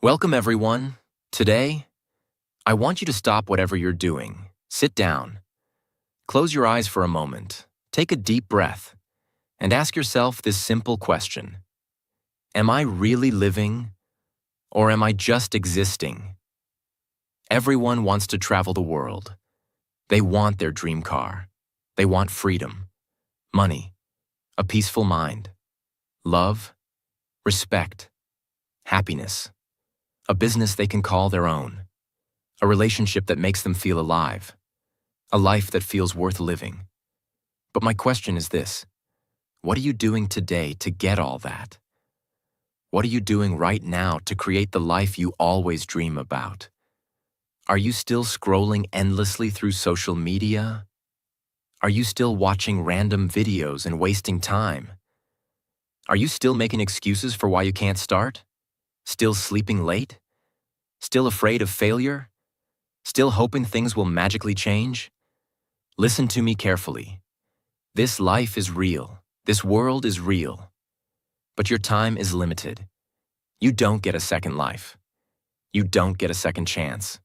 Welcome, everyone. Today, I want you to stop whatever you're doing. Sit down. Close your eyes for a moment. Take a deep breath and ask yourself this simple question. Am I really living, or am I just existing? Everyone wants to travel the world. They want their dream car. They want freedom, money, a peaceful mind, love, respect, happiness. A business they can call their own, a relationship that makes them feel alive, a life that feels worth living. But my question is this: what are you doing today to get all that? What are you doing right now to create the life you always dream about? Are you still scrolling endlessly through social media? Are you still watching random videos and wasting time? Are you still making excuses for why you can't start? Still sleeping late? Still afraid of failure? Still hoping things will magically change? Listen to me carefully. This life is real. This world is real. But your time is limited. You don't get a second life. You don't get a second chance.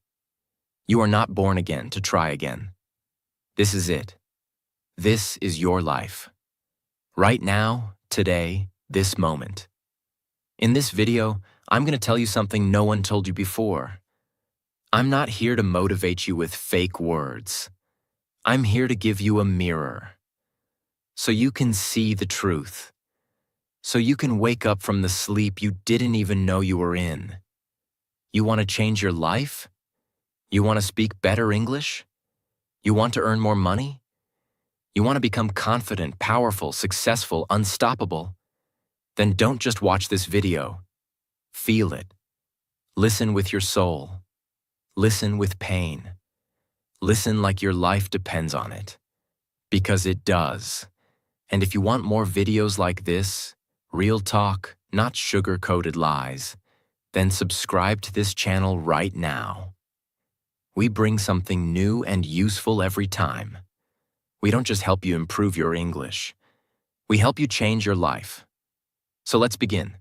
You are not born again to try again. This is it. This is your life. Right now, today, this moment. In this video, I'm going to tell you something no one told you before. I'm not here to motivate you with fake words. I'm here to give you a mirror, so you can see the truth, so you can wake up from the sleep you didn't even know you were in. You want to change your life? You want to speak better English? You want to earn more money? You want to become confident, powerful, successful, unstoppable? Then don't just watch this video. Feel it. Listen with your soul. Listen with pain. Listen like your life depends on it. Because it does. And if you want more videos like this, real talk, not sugar-coated lies, then subscribe to this channel right now. We bring something new and useful every time. We don't just help you improve your English. We help you change your life. So let's begin.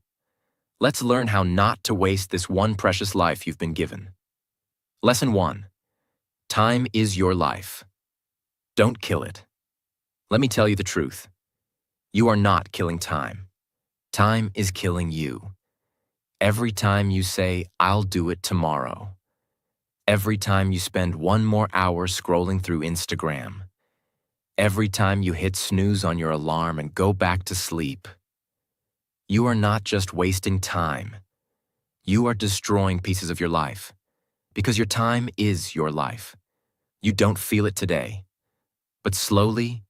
Let's learn how not to waste this one precious life you've been given. Lesson 1. Time is your life. Don't kill it. Let me tell you the truth. You are not killing time. Time is killing you. Every time you say, "I'll do it tomorrow." Every time you spend one more hour scrolling through Instagram. Every time you hit snooze on your alarm and go back to sleep. You are not just wasting time. You are destroying pieces of your life, because your time is your life. You don't feel it today, but slowly,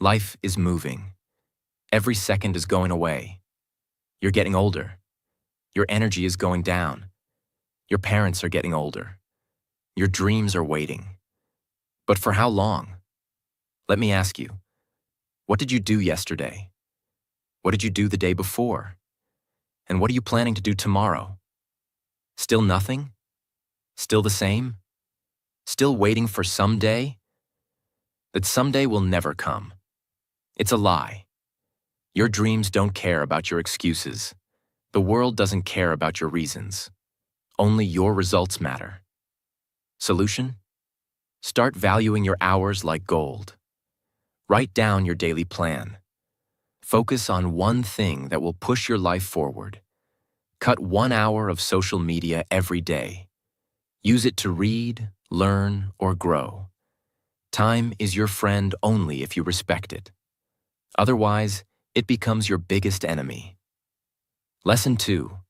life is moving. Every second is going away. You're getting older. Your energy is going down. Your parents are getting older. Your dreams are waiting. But for how long? Let me ask you, what did you do yesterday? What did you do the day before? And what are you planning to do tomorrow? Still nothing? Still the same? Still waiting for someday? That someday will never come. It's a lie. Your dreams don't care about your excuses. The world doesn't care about your reasons. Only your results matter. Solution? Start valuing your hours like gold. Write down your daily plan. Focus on one thing that will push your life forward. Cut 1 hour of social media every day. Use it to read, learn, or grow. Time is your friend only if you respect it. Otherwise, it becomes your biggest enemy. Lesson 2.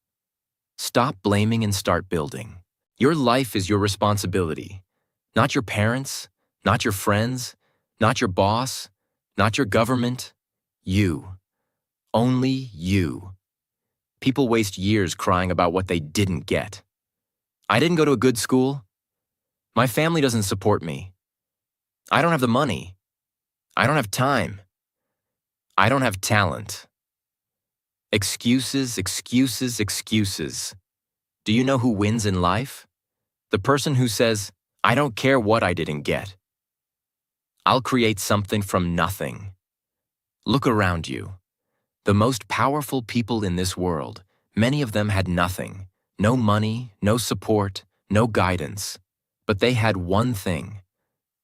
Stop blaming and start building. Your life is your responsibility. Not your parents, not your friends, not your boss, not your government. You. Only you. People waste years crying about what they didn't get. I didn't go to a good school. My family doesn't support me. I don't have the money. I don't have time. I don't have talent. Excuses, excuses, excuses. Do you know who wins in life? The person who says, "I don't care what I didn't get. I'll create something from nothing." Look around you. The most powerful people in this world, many of them had nothing, No money, no support, no guidance. But they had one thing: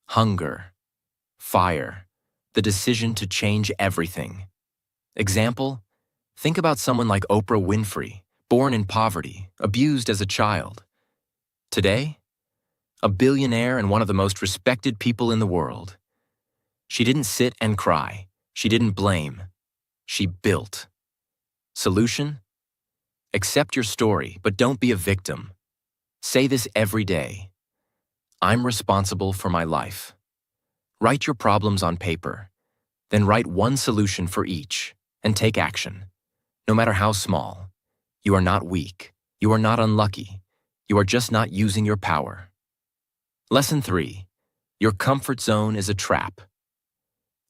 hunger, fire, the decision to change everything. Example: think about someone like Oprah Winfrey, born in poverty, abused as a child. Today, a billionaire and one of the most respected people in the world. She didn't sit and cry. She didn't blame. She built. Solution? Accept your story, but don't be a victim. Say this every day: I'm responsible for my life. Write your problems on paper. Then write one solution for each, and take action. No matter how small. You are not weak. You are not unlucky. You are just not using your power. Lesson 3. Your comfort zone is a trap.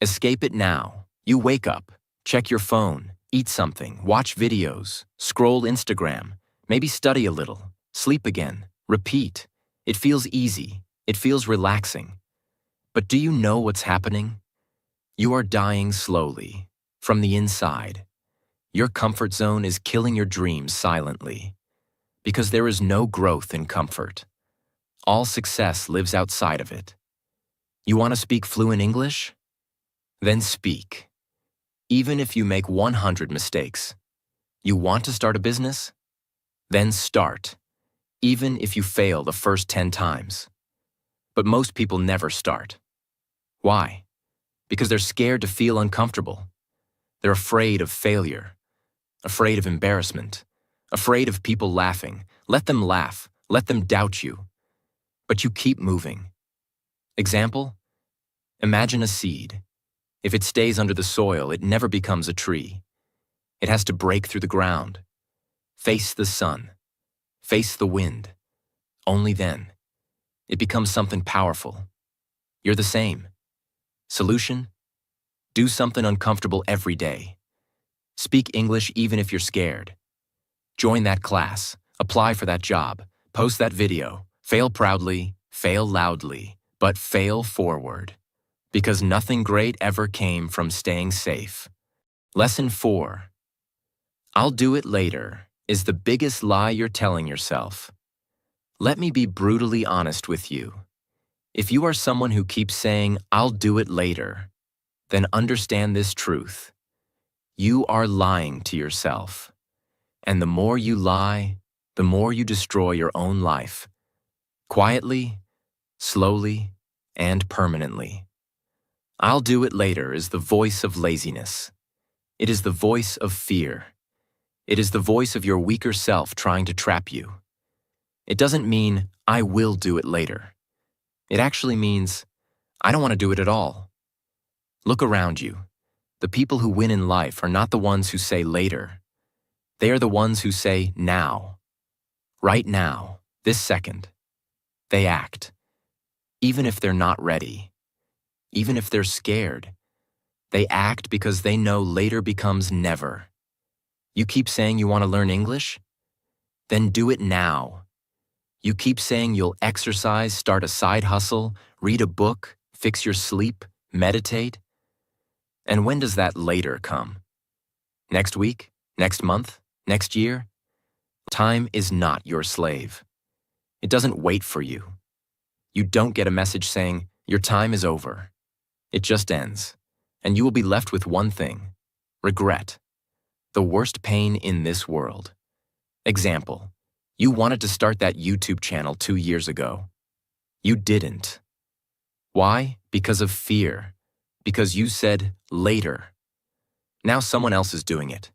Escape it now. You wake up, check your phone, eat something, watch videos, scroll Instagram, maybe study a little, sleep again, repeat. It feels easy. It feels relaxing. But do you know what's happening? You are dying slowly, from the inside. Your comfort zone is killing your dreams silently. Because there is no growth in comfort. All success lives outside of it. You want to speak fluent English? Then speak. Even if you make 100 mistakes. You want to start a business? Then start. Even if you fail the first 10 times. But most people never start. Why? Because they're scared to feel uncomfortable. They're afraid of failure. Afraid of embarrassment. Afraid of people laughing. Let them laugh. Let them doubt you. But you keep moving. Example? Imagine a seed. If it stays under the soil, it never becomes a tree. It has to break through the ground. Face the sun. Face the wind. Only then. It becomes something powerful. You're the same. Solution? Do something uncomfortable every day. Speak English even if you're scared. Join that class. Apply for that job. Post that video. Fail proudly, fail loudly, but fail forward. Because nothing great ever came from staying safe. Lesson 4. I'll do it later is the biggest lie you're telling yourself. Let me be brutally honest with you. If you are someone who keeps saying, I'll do it later, then understand this truth. You are lying to yourself. And the more you lie, the more you destroy your own life. Quietly, slowly, and permanently. I'll do it later is the voice of laziness. It is the voice of fear. It is the voice of your weaker self trying to trap you. It doesn't mean, I will do it later. It actually means, I don't want to do it at all. Look around you. The people who win in life are not the ones who say later. They are the ones who say now. Right now, this second. They act. Even if they're not ready. Even if they're scared. They act because they know later becomes never. You keep saying you want to learn English? Then do it now. You keep saying you'll exercise, start a side hustle, read a book, fix your sleep, meditate. And when does that later come? Next week? Next month? Next year? Time is not your slave. It doesn't wait for you. You don't get a message saying, your time is over. It just ends. And you will be left with one thing: regret. The worst pain in this world. Example: you wanted to start that YouTube channel 2 years ago. You didn't. Why? Because of fear. Because you said later. Now someone else is doing it.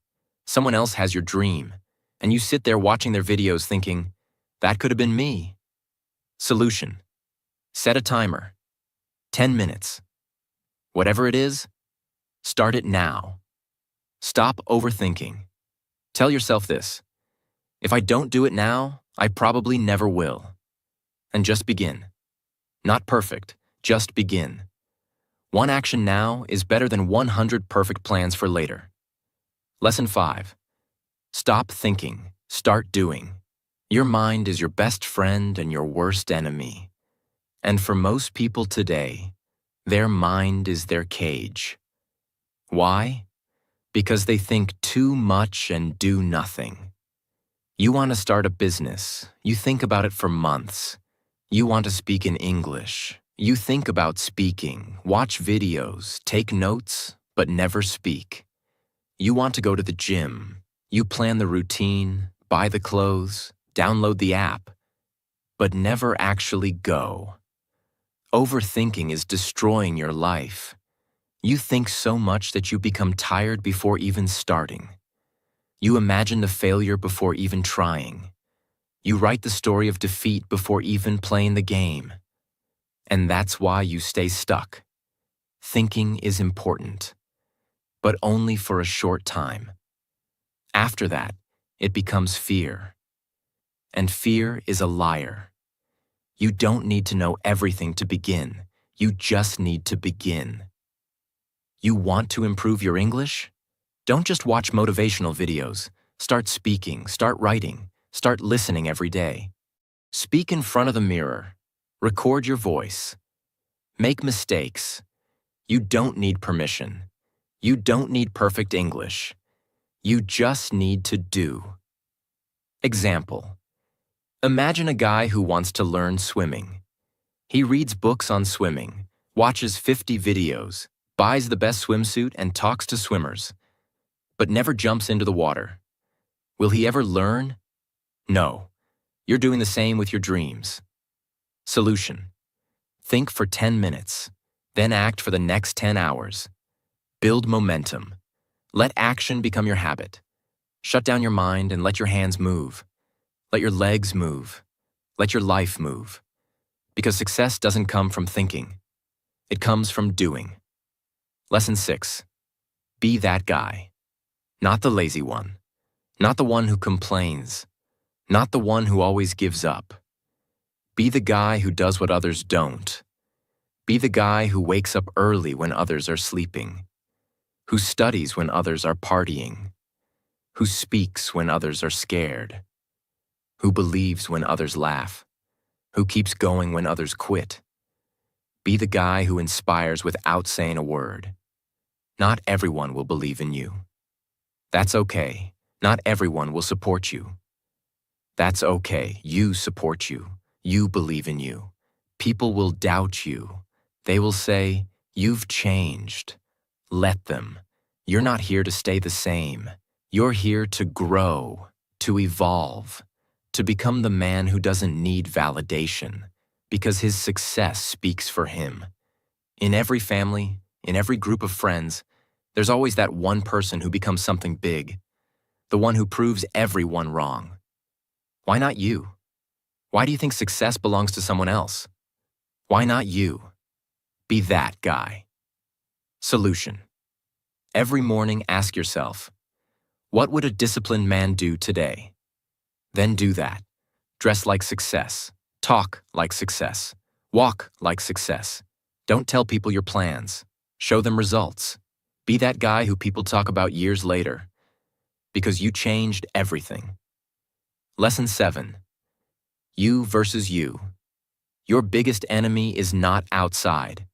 Someone else has your dream. And you sit there watching their videos thinking, that could have been me. Solution: set a timer. 10 minutes. Whatever it is, start it now. Stop overthinking. Tell yourself this: if I don't do it now, I probably never will. And just begin. Not perfect, just begin. One action now is better than 100 perfect plans for later. Lesson 5. Stop thinking, start doing. Your mind is your best friend and your worst enemy. And for most people today, their mind is their cage. Why? Because they think too much and do nothing. You want to start a business. You think about it for months. You want to speak in English. You think about speaking, watch videos, take notes, but never speak. You want to go to the gym. You plan the routine, buy the clothes, download the app, but never actually go. Overthinking is destroying your life. You think so much that you become tired before even starting. You imagine the failure before even trying. You write the story of defeat before even playing the game. And that's why you stay stuck. Thinking is important, but only for a short time. After that, it becomes fear. And fear is a liar. You don't need to know everything to begin. You just need to begin. You want to improve your English? Don't just watch motivational videos. Start speaking, start writing, start listening every day. Speak in front of the mirror. Record your voice. Make mistakes. You don't need permission. You don't need perfect English. You just need to do. Example. Imagine a guy who wants to learn swimming. He reads books on swimming, watches 50 videos, buys the best swimsuit and talks to swimmers, but never jumps into the water. Will he ever learn? No. You're doing the same with your dreams. Solution. Think for 10 minutes, then act for the next 10 hours. Build momentum. Let action become your habit. Shut down your mind and let your hands move. Let your legs move. Let your life move. Because success doesn't come from thinking. It comes from doing. Lesson 6. Be that guy. Not the lazy one. Not the one who complains. Not the one who always gives up. Be the guy who does what others don't. Be the guy who wakes up early when others are sleeping. Who studies when others are partying. Who speaks when others are scared. Who believes when others laugh. Who keeps going when others quit. Be the guy who inspires without saying a word. Not everyone will believe in you. That's okay. Not everyone will support you. That's okay. You support you. You believe in you. People will doubt you. They will say, "You've changed." Let them. You're not here to stay the same. You're here to grow, to evolve, to become the man who doesn't need validation, because his success speaks for him. In every family, in every group of friends, there's always that one person who becomes something big, the one who proves everyone wrong. Why not you? Why do you think success belongs to someone else? Why not you? Be that guy. Solution. Every morning ask yourself, what would a disciplined man do today? Then do that. Dress like success. Talk like success. Walk like success. Don't tell people your plans. Show them results. Be that guy who people talk about years later. Because you changed everything. Lesson 7. You versus you. Your biggest enemy is not outside.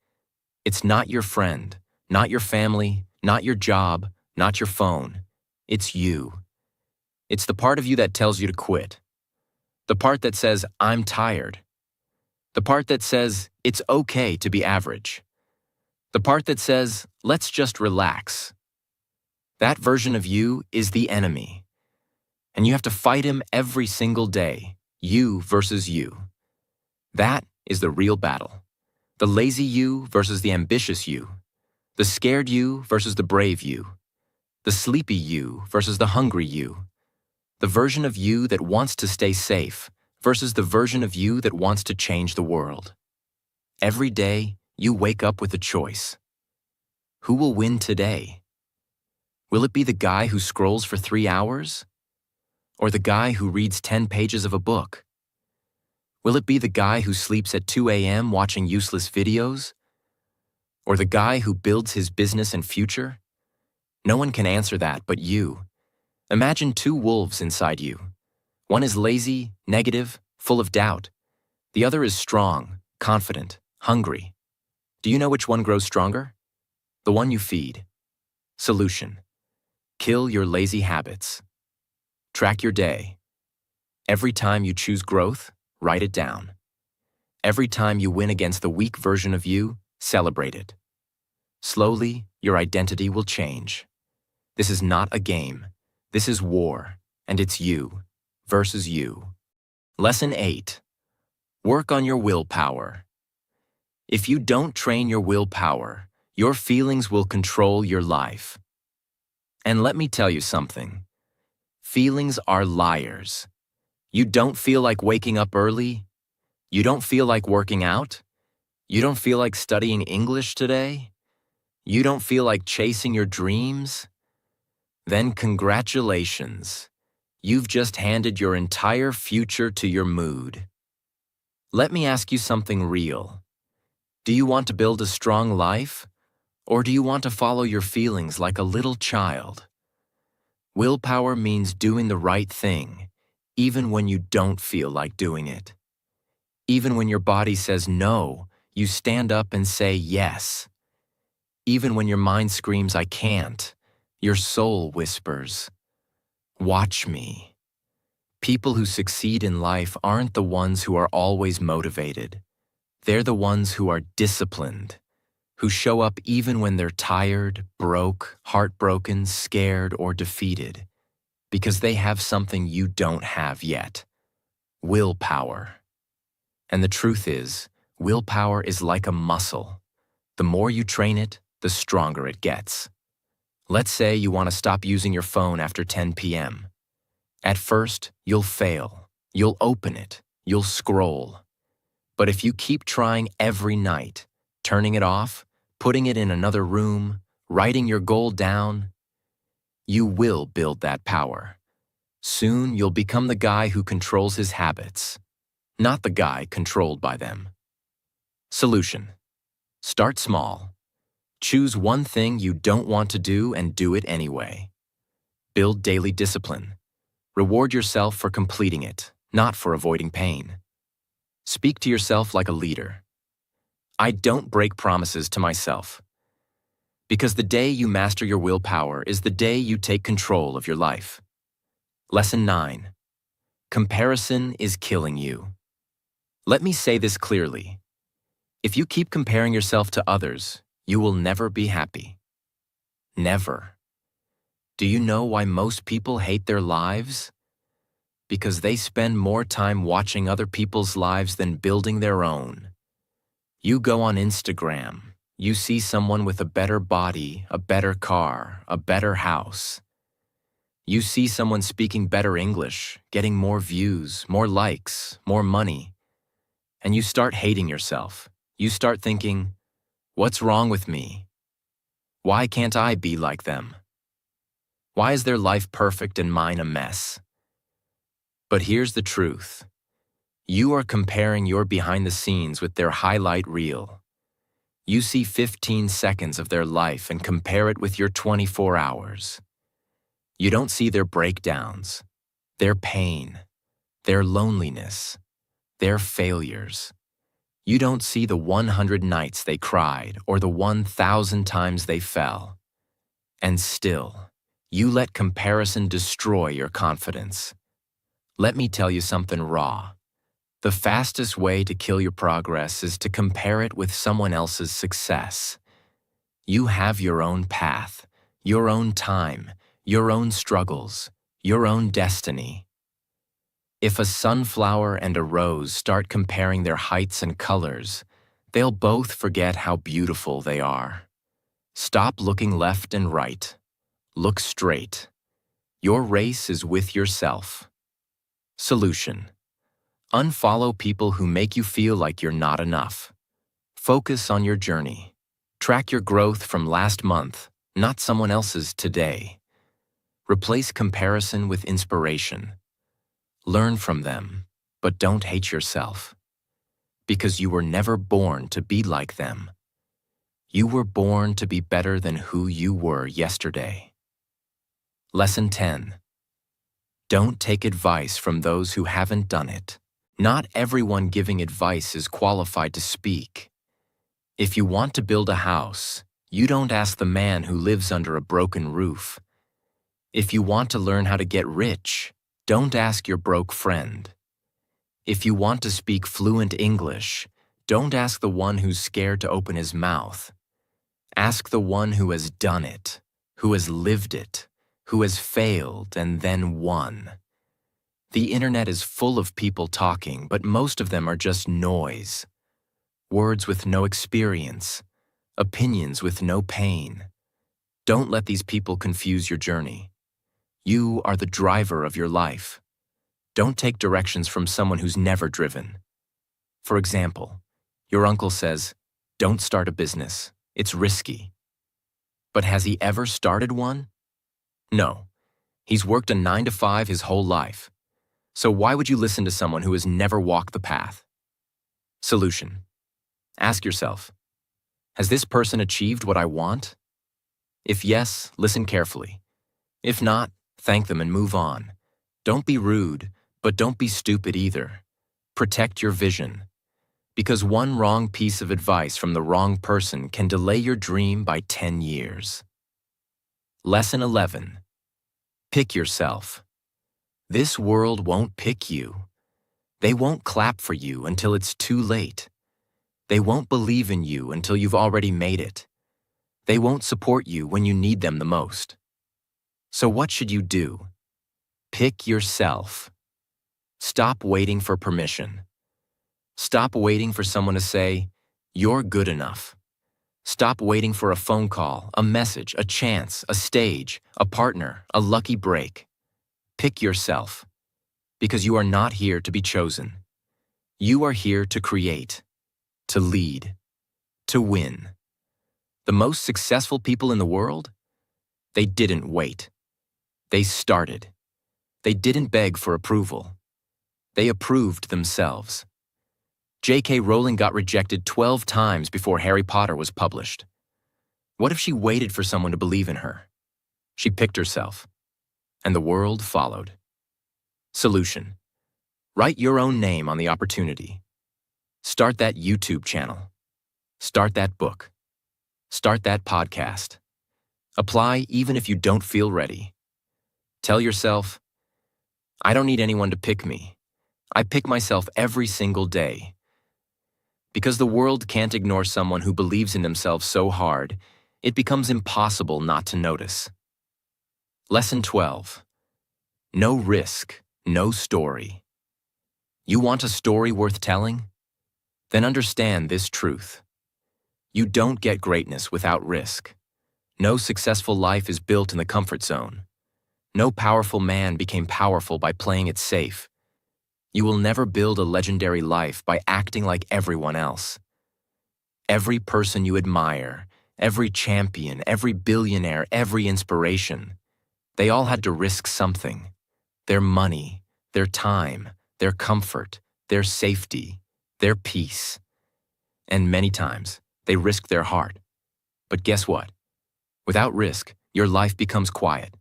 It's not your friend, not your family, not your job, not your phone. It's you. It's the part of you that tells you to quit. The part that says, "I'm tired." The part that says, "It's okay to be average." The part that says, "Let's just relax." That version of you is the enemy. And you have to fight him every single day, you versus you. That is the real battle. The lazy you versus the ambitious you. The scared you versus the brave you. The sleepy you versus the hungry you. The version of you that wants to stay safe versus the version of you that wants to change the world. Every day, you wake up with a choice. Who will win today? Will it be the guy who scrolls for 3 hours? Or the guy who reads 10 pages of a book? Will it be the guy who sleeps at 2 a.m. watching useless videos? Or the guy who builds his business and future? No one can answer that but you. Imagine 2 wolves inside you. One is lazy, negative, full of doubt. The other is strong, confident, hungry. Do you know which one grows stronger? The one you feed. Solution. Kill your lazy habits. Track your day. Every time you choose growth, write it down. Every time you win against the weak version of you, celebrate it. Slowly, your identity will change. This is not a game. This is war, and it's you versus you. Lesson 8. Work on your willpower. If you don't train your willpower, your feelings will control your life. And let me tell you something. Feelings are liars. You don't feel like waking up early? You don't feel like working out? You don't feel like studying English today? You don't feel like chasing your dreams? Then congratulations. You've just handed your entire future to your mood. Let me ask you something real. Do you want to build a strong life? Or do you want to follow your feelings like a little child? Willpower means doing the right thing, even when you don't feel like doing it. Even when your body says no, you stand up and say yes. Even when your mind screams, I can't, your soul whispers, watch me. People who succeed in life aren't the ones who are always motivated. They're the ones who are disciplined, who show up even when they're tired, broke, heartbroken, scared, or defeated, because they have something you don't have yet: willpower. And the truth is, willpower is like a muscle. The more you train it, the stronger it gets. Let's say you want to stop using your phone after 10 p.m. At first, you'll fail. You'll open it. You'll scroll. But if you keep trying every night, turning it off, putting it in another room, writing your goal down, you will build that power. Soon, you'll become the guy who controls his habits, not the guy controlled by them. Solution: start small. Choose one thing you don't want to do and do it anyway. Build daily discipline. Reward yourself for completing it, not for avoiding pain. Speak to yourself like a leader. I don't break promises to myself. Because the day you master your willpower is the day you take control of your life. Lesson 9. Comparison is killing you. Let me say this clearly. If you keep comparing yourself to others, you will never be happy. Never. Do you know why most people hate their lives? Because they spend more time watching other people's lives than building their own. You go on Instagram, you see someone with a better body, a better car, a better house. You see someone speaking better English, getting more views, more likes, more money. And you start hating yourself. You start thinking, what's wrong with me? Why can't I be like them? Why is their life perfect and mine a mess? But here's the truth. You are comparing your behind the scenes with their highlight reel. You see 15 seconds of their life and compare it with your 24 hours. You don't see their breakdowns, their pain, their loneliness, their failures. You don't see the 100 nights they cried or the 1,000 times they fell. And still, you let comparison destroy your confidence. Let me tell you something raw. The fastest way to kill your progress is to compare it with someone else's success. You have your own path, your own time, your own struggles, your own destiny. If a sunflower and a rose start comparing their heights and colors, they'll both forget how beautiful they are. Stop looking left and right. Look straight. Your race is with yourself. Solution: unfollow people who make you feel like you're not enough. Focus on your journey. Track your growth from last month, not someone else's today. Replace comparison with inspiration. Learn from them, but don't hate yourself. Because you were never born to be like them. You were born to be better than who you were yesterday. Lesson 10. Don't take advice from those who haven't done it. Not everyone giving advice is qualified to speak. If you want to build a house, you don't ask the man who lives under a broken roof. If you want to learn how to get rich, Don't ask your broke friend. If you want to speak fluent English, don't ask the one who's scared to open his mouth. Ask the one who has done it, who has lived it, who has failed and then won. The internet is full of people talking, but most of them are just noise. Words with no experience, opinions with no pain. Don't let these people confuse your journey. You are the driver of your life. Don't take directions from someone who's never driven. For example, your uncle says, "Don't start a business. It's risky." But has he ever started one? No. He's worked a 9-to-5 his whole life. So why would you listen to someone who has never walked the path? Solution. Ask yourself, has this person achieved what I want? If yes, listen carefully. If not, thank them and move on. Don't be rude, but don't be stupid either. Protect your vision. Because one wrong piece of advice from the wrong person can delay your dream by 10 years. Lesson 11. Pick yourself. This world won't pick you. They won't clap for you until it's too late. They won't believe in you until you've already made it. They won't support you when you need them the most. So what should you do? Pick yourself. Stop waiting for permission. Stop waiting for someone to say, "You're good enough." Stop waiting for a phone call, a message, a chance, a stage, a partner, a lucky break. Pick yourself, because you are not here to be chosen. You are here to create, to lead, to win. The most successful people in the world? They didn't wait. They started. They didn't beg for approval. They approved themselves. J.K. Rowling got rejected 12 times before Harry Potter was published. What if she waited for someone to believe in her? She picked herself, and the world followed. Solution. Write your own name on the opportunity. Start that YouTube channel. Start that book. Start that podcast. Apply even if you don't feel ready. Tell yourself, I don't need anyone to pick me. I pick myself every single day. Because the world can't ignore someone who believes in themselves so hard, it becomes impossible not to notice. Lesson 12. No risk, no story. You want a story worth telling? Then understand this truth. You don't get greatness without risk. No successful life is built in the comfort zone. No powerful man became powerful by playing it safe. You will never build a legendary life by acting like everyone else. Every person you admire, every champion, every billionaire, every inspiration, they all had to risk something. Their money, their time, their comfort, their safety, their peace. And many times, they risked their heart. But guess what? Without risk, your life becomes quiet,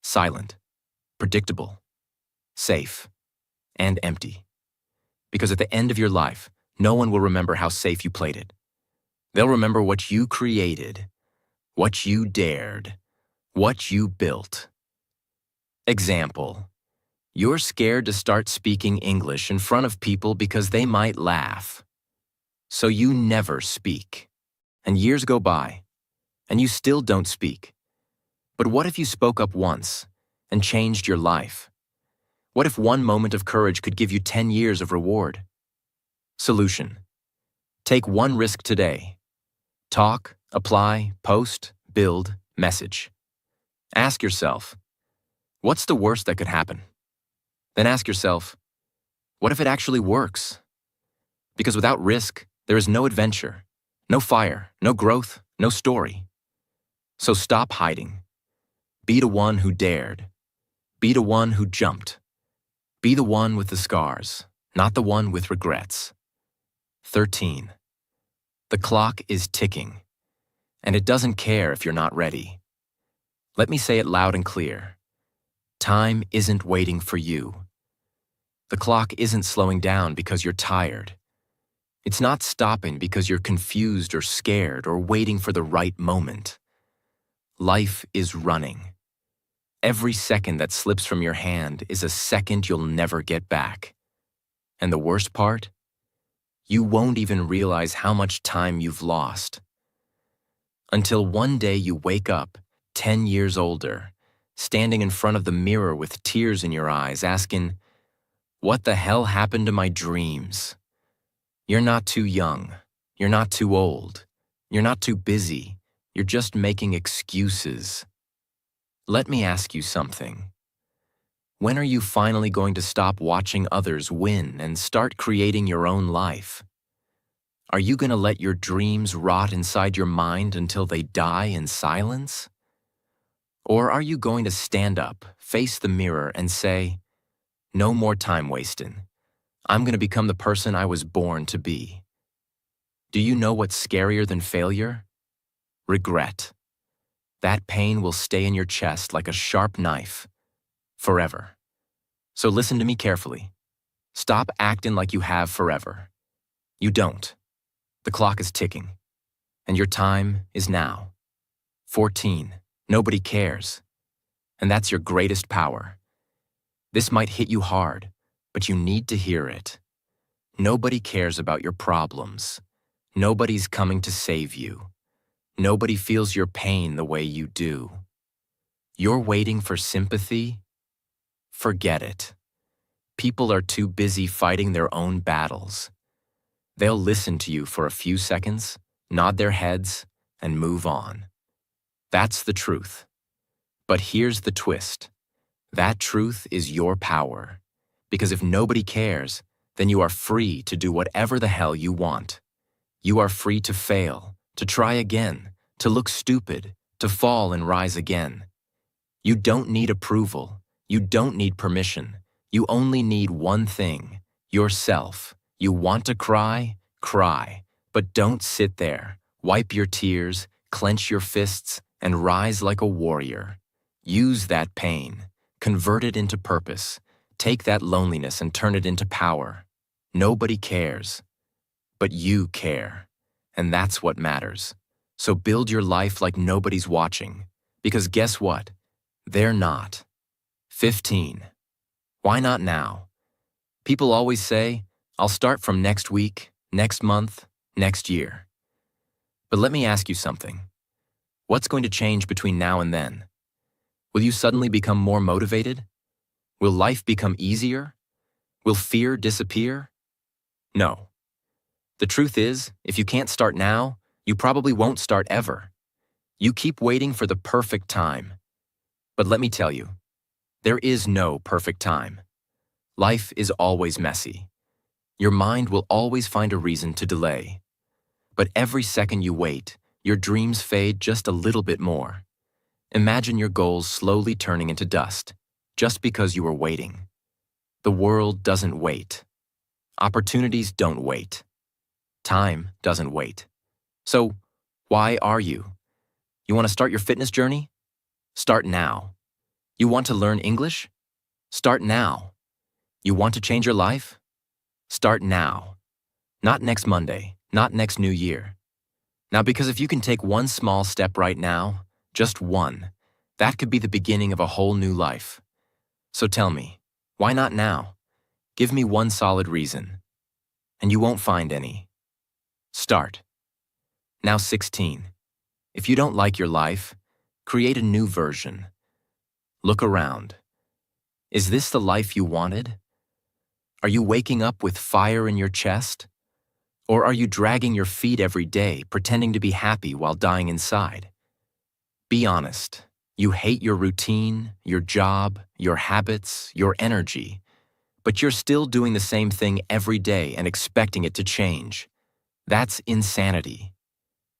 silent, predictable, safe, and empty. Because at the end of your life, no one will remember how safe you played it. They'll remember what you created, what you dared, what you built. Example. You're scared to start speaking English in front of people because they might laugh. So you never speak. And years go by, and you still don't speak. But what if you spoke up once and changed your life? What if one moment of courage could give you 10 years of reward? Solution. Take one risk today. Talk, apply, post, build, message. Ask yourself, what's the worst that could happen? Then ask yourself, what if it actually works? Because without risk, there is no adventure, no fire, no growth, no story. So stop hiding. Be the one who dared. Be the one who jumped. Be the one with the scars, not the one with regrets. 13. The clock is ticking, and it doesn't care if you're not ready. Let me say it loud and clear. Time isn't waiting for you. The clock isn't slowing down because you're tired. It's not stopping because you're confused or scared or waiting for the right moment. Life is running. Every second that slips from your hand is a second you'll never get back. And the worst part? You won't even realize how much time you've lost. Until one day you wake up, 10 years older, standing in front of the mirror with tears in your eyes, asking, "What the hell happened to my dreams?" You're not too young. You're not too old. You're not too busy. You're just making excuses. Let me ask you something. When are you finally going to stop watching others win and start creating your own life? Are you going to let your dreams rot inside your mind until they die in silence? Or are you going to stand up, face the mirror, and say, "No more time wasting. I'm going to become the person I was born to be"? Do you know what's scarier than failure? Regret. That pain will stay in your chest like a sharp knife, forever. So listen to me carefully. Stop acting like you have forever. You don't. The clock is ticking, and your time is now. 14. Nobody cares. And that's your greatest power. This might hit you hard, but you need to hear it. Nobody cares about your problems. Nobody's coming to save you. Nobody feels your pain the way you do. You're waiting for sympathy? Forget it. People are too busy fighting their own battles. They'll listen to you for a few seconds, nod their heads, and move on. That's the truth. But here's the twist. That truth is your power. Because if nobody cares, then you are free to do whatever the hell you want. You are free to fail, to try again, to look stupid, to fall and rise again. You don't need approval. You don't need permission. You only need one thing, yourself. You want to cry? Cry. But don't sit there. Wipe your tears, clench your fists, and rise like a warrior. Use that pain. Convert it into purpose. Take that loneliness and turn it into power. Nobody cares. But you care. And that's what matters. So build your life like nobody's watching. Because guess what? They're not. 15. Why not now? People always say, "I'll start from next week, next month, next year." But let me ask you something. What's going to change between now and then? Will you suddenly become more motivated? Will life become easier? Will fear disappear? No. The truth is, if you can't start now, you probably won't start ever. You keep waiting for the perfect time. But let me tell you, there is no perfect time. Life is always messy. Your mind will always find a reason to delay. But every second you wait, your dreams fade just a little bit more. Imagine your goals slowly turning into dust, just because you were waiting. The world doesn't wait. Opportunities don't wait. Time doesn't wait. So, why are you? You want to start your fitness journey? Start now. You want to learn English? Start now. You want to change your life? Start now. Not next Monday, not next New Year. Now, because if you can take one small step right now, just one, that could be the beginning of a whole new life. So tell me, why not now? Give me one solid reason. And you won't find any. Start. Now 16. If you don't like your life, create a new version. Look around. Is this the life you wanted? Are you waking up with fire in your chest? Or are you dragging your feet every day, pretending to be happy while dying inside? Be honest. You hate your routine, your job, your habits, your energy, but you're still doing the same thing every day and expecting it to change. That's insanity.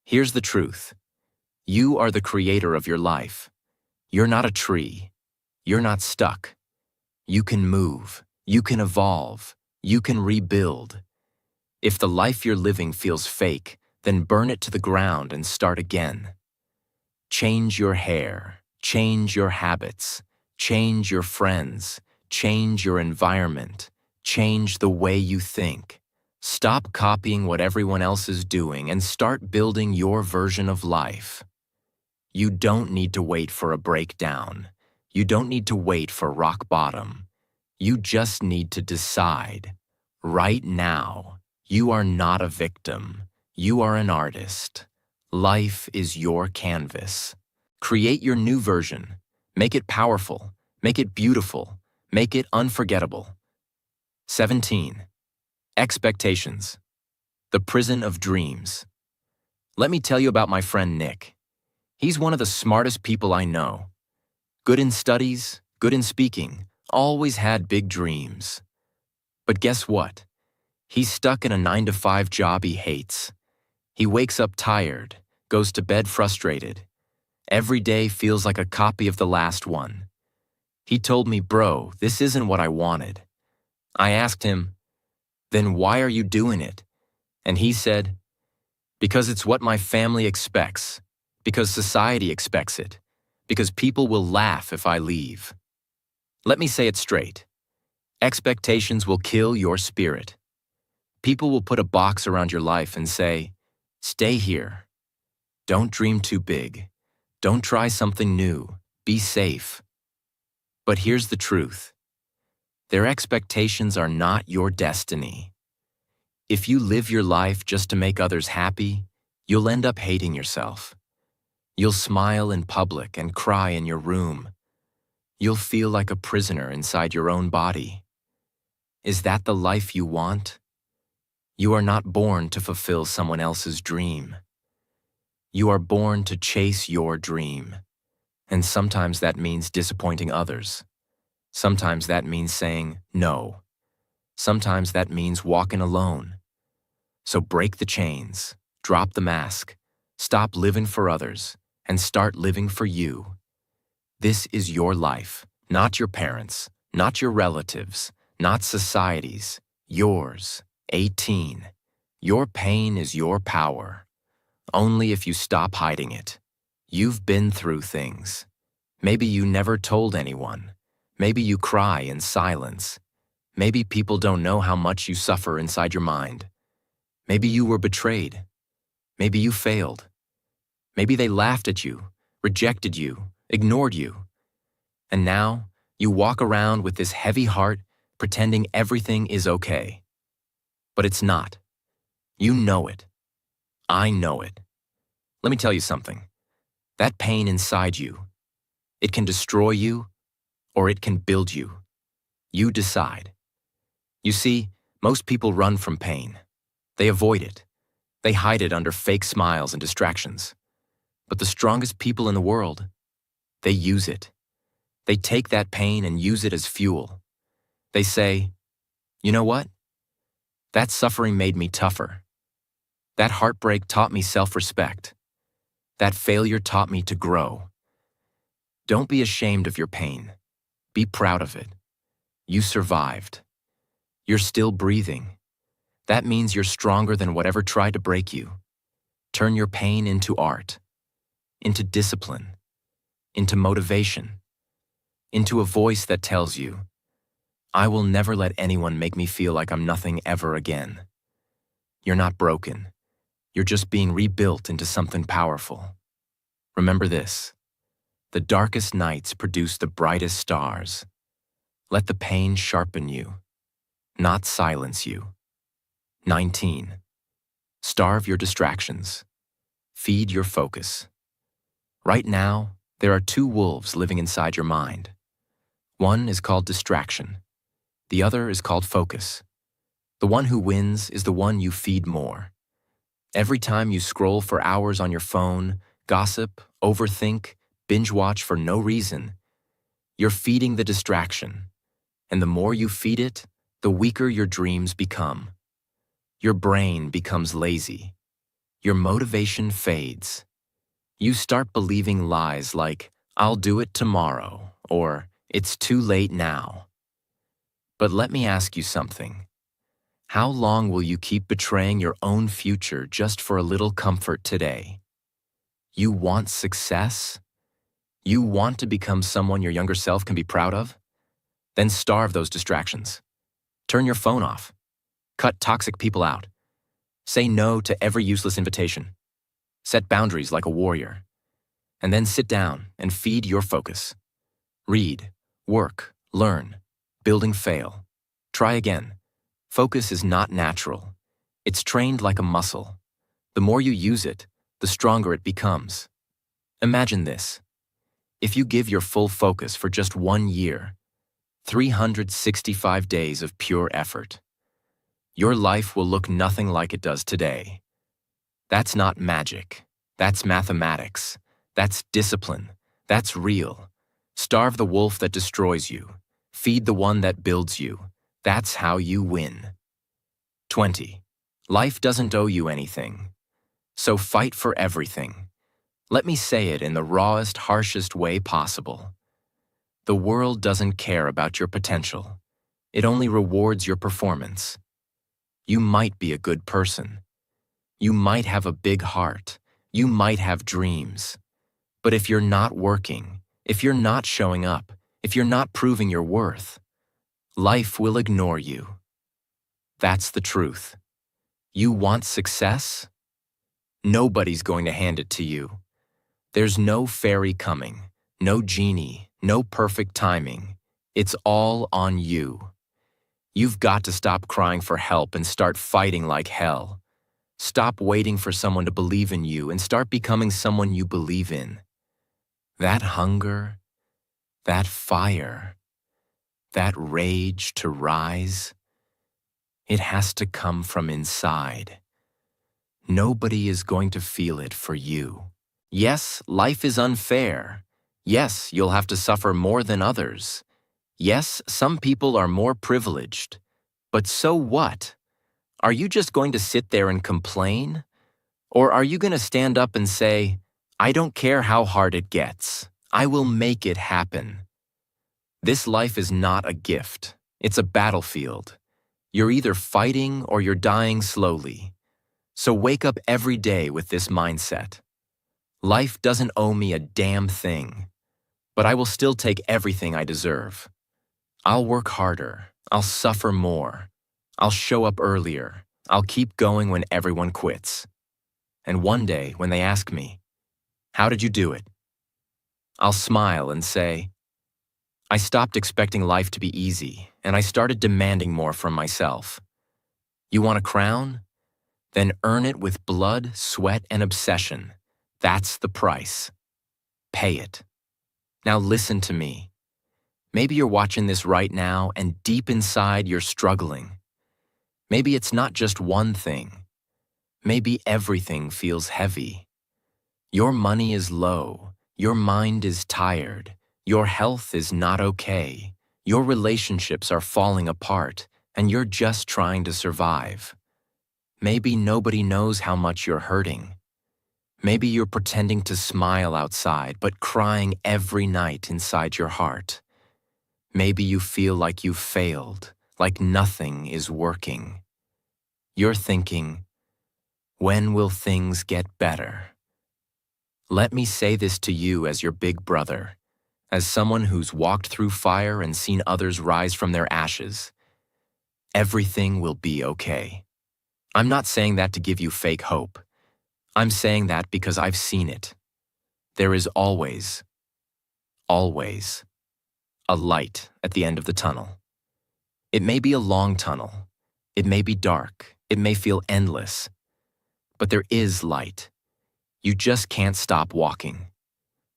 Here's the truth. You are the creator of your life. You're not a tree. You're not stuck. You can move. You can evolve. You can rebuild. If the life you're living feels fake, then burn it to the ground and start again. Change your hair. Change your habits. Change your friends. Change your environment. Change the way you think. Stop copying what everyone else is doing and start building your version of life. You don't need to wait for a breakdown. You don't need to wait for rock bottom. You just need to decide. Right now, you are not a victim. You are an artist. Life is your canvas. Create your new version. Make it powerful. Make it beautiful. Make it unforgettable. 17. Expectations. The prison of dreams. Let me tell you about my friend Nick. He's one of the smartest people I know. Good in studies, good in speaking, always had big dreams. But guess what? He's stuck in a 9-to-5 job he hates. He wakes up tired, goes to bed frustrated. Every day feels like a copy of the last one. He told me, "Bro, this isn't what I wanted." I asked him, "Then why are you doing it?" And he said, "Because it's what my family expects, because society expects it, because people will laugh if I leave." Let me say it straight. Expectations will kill your spirit. People will put a box around your life and say, "Stay here. Don't dream too big. Don't try something new. Be safe." But here's the truth. Their expectations are not your destiny. If you live your life just to make others happy, you'll end up hating yourself. You'll smile in public and cry in your room. You'll feel like a prisoner inside your own body. Is that the life you want? You are not born to fulfill someone else's dream. You are born to chase your dream. And sometimes that means disappointing others. Sometimes that means saying no. Sometimes that means walking alone. So break the chains, drop the mask, stop living for others, and start living for you. This is your life, not your parents', not your relatives', not society's, yours. 18. Your pain is your power. Only if you stop hiding it. You've been through things. Maybe you never told anyone. Maybe you cry in silence. Maybe people don't know how much you suffer inside your mind. Maybe you were betrayed. Maybe you failed. Maybe they laughed at you, rejected you, ignored you. And now you walk around with this heavy heart, pretending everything is okay. But it's not. You know it. I know it. Let me tell you something. That pain inside you, it can destroy you or it can build you. You decide. You see, most people run from pain. They avoid it. They hide it under fake smiles and distractions. But the strongest people in the world, they use it. They take that pain and use it as fuel. They say, "You know what? That suffering made me tougher. That heartbreak taught me self-respect. That failure taught me to grow." Don't be ashamed of your pain. Be proud of it. You survived. You're still breathing. That means you're stronger than whatever tried to break you. Turn your pain into art, into discipline, into motivation, into a voice that tells you, "I will never let anyone make me feel like I'm nothing ever again." You're not broken. You're just being rebuilt into something powerful. Remember this. The darkest nights produce the brightest stars. Let the pain sharpen you, not silence you. 19. Starve your distractions. Feed your focus. Right now, there are two wolves living inside your mind. One is called distraction. The other is called focus. The one who wins is the one you feed more. Every time you scroll for hours on your phone, gossip, overthink, binge watch for no reason, you're feeding the distraction. And the more you feed it, the weaker your dreams become. Your brain becomes lazy. Your motivation fades. You start believing lies like, "I'll do it tomorrow," or "It's too late now." But let me ask you something. How long will you keep betraying your own future just for a little comfort today? You want success? You want to become someone your younger self can be proud of? Then starve those distractions. Turn your phone off. Cut toxic people out. Say no to every useless invitation. Set boundaries like a warrior. And then sit down and feed your focus. Read, work, learn, building fail. Try again. Focus is not natural. It's trained like a muscle. The more you use it, the stronger it becomes. Imagine this. If you give your full focus for just 1 year, 365 days of pure effort, your life will look nothing like it does today. That's not magic. That's mathematics. That's discipline. That's real. Starve the wolf that destroys you. Feed the one that builds you. That's how you win. 20. Life doesn't owe you anything. So fight for everything. Let me say it in the rawest, harshest way possible. The world doesn't care about your potential. It only rewards your performance. You might be a good person. You might have a big heart. You might have dreams. But if you're not working, if you're not showing up, if you're not proving your worth, life will ignore you. That's the truth. You want success? Nobody's going to hand it to you. There's no fairy coming, no genie, no perfect timing. It's all on you. You've got to stop crying for help and start fighting like hell. Stop waiting for someone to believe in you and start becoming someone you believe in. That hunger, that fire, that rage to rise, it has to come from inside. Nobody is going to feel it for you. Yes, life is unfair. Yes, you'll have to suffer more than others. Yes, some people are more privileged. But so what? Are you just going to sit there and complain? Or are you going to stand up and say, I don't care how hard it gets. I will make it happen. This life is not a gift. It's a battlefield. You're either fighting or you're dying slowly. So wake up every day with this mindset. Life doesn't owe me a damn thing, but I will still take everything I deserve. I'll work harder. I'll suffer more. I'll show up earlier. I'll keep going when everyone quits. And one day, when they ask me, how did you do it? I'll smile and say, I stopped expecting life to be easy, and I started demanding more from myself. You want a crown? Then earn it with blood, sweat, and obsession. That's the price. Pay it. Now listen to me. Maybe you're watching this right now, and deep inside you're struggling. Maybe it's not just one thing. Maybe everything feels heavy. Your money is low. Your mind is tired. Your health is not okay. Your relationships are falling apart, and you're just trying to survive. Maybe nobody knows how much you're hurting. Maybe you're pretending to smile outside, but crying every night inside your heart. Maybe you feel like you've failed, like nothing is working. You're thinking, when will things get better? Let me say this to you as your big brother, as someone who's walked through fire and seen others rise from their ashes. Everything will be okay. I'm not saying that to give you fake hope. I'm saying that because I've seen it. There is always a light at the end of the tunnel. It may be a long tunnel. It may be dark. It may feel endless. But there is light. You just can't stop walking.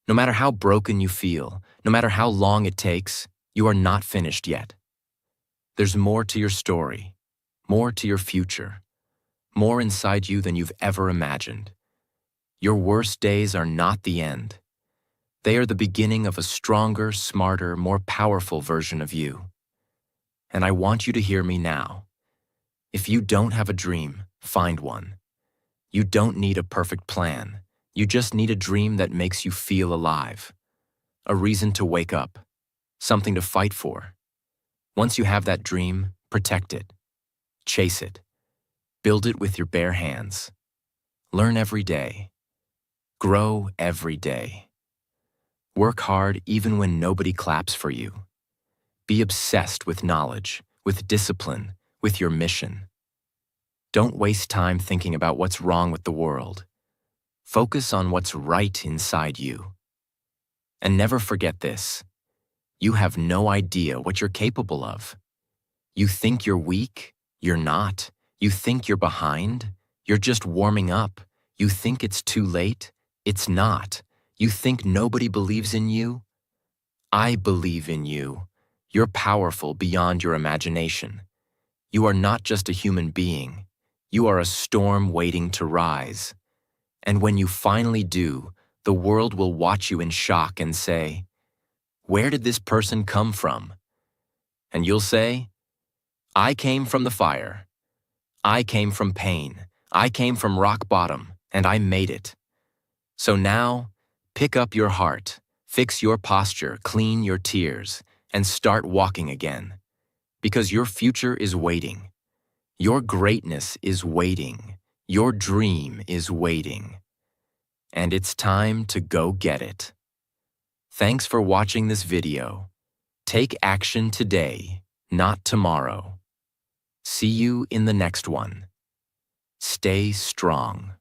No matter how broken you feel, no matter how long it takes, you are not finished yet. There's more to your story, more to your future, more inside you than you've ever imagined. Your worst days are not the end. They are the beginning of a stronger, smarter, more powerful version of you. And I want you to hear me now. If you don't have a dream, find one. You don't need a perfect plan. You just need a dream that makes you feel alive. A reason to wake up. Something to fight for. Once you have that dream, protect it. Chase it. Build it with your bare hands. Learn every day. Grow every day. Work hard even when nobody claps for you. Be obsessed with knowledge, with discipline, with your mission. Don't waste time thinking about what's wrong with the world. Focus on what's right inside you. And never forget this. You have no idea what you're capable of. You think you're weak? You're not. You think you're behind? You're just warming up. You think it's too late? It's not. You think nobody believes in you? I believe in you. You're powerful beyond your imagination. You are not just a human being. You are a storm waiting to rise. And when you finally do, the world will watch you in shock and say, "Where did this person come from?" And you'll say, "I came from the fire. I came from pain. I came from rock bottom, and I made it." So now, pick up your heart, fix your posture, clean your tears, and start walking again. Because your future is waiting. Your greatness is waiting. Your dream is waiting. And it's time to go get it. Thanks for watching this video. Take action today, not tomorrow. See you in the next one. Stay strong.